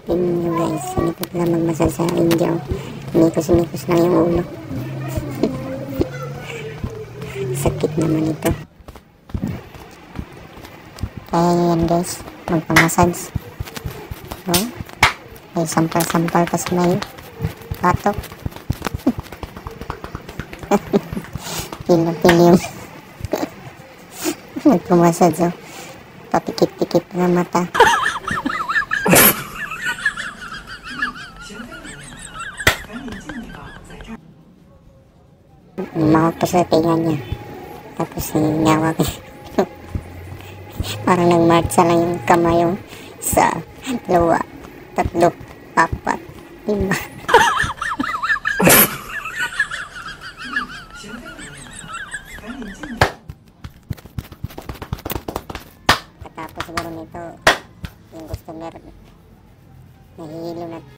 Tingnan nyo guys, hindi ko pala magmasal sa India. Umikos-umikos lang yung ulo. Sakit naman ito. Kaya yan guys, magpamassage. Oh, may sampal-sampal pa sa may patok. Pila-pila yung nagpamassage. Oh, papikit-pikit na mata. Mahok pa sa tinga niya. Tapos ngawag. Parang nagmarcha lang yung kamay yung sa luwa. 3, 4, 5. Katapos siguro nito, yung customer nahihilo na.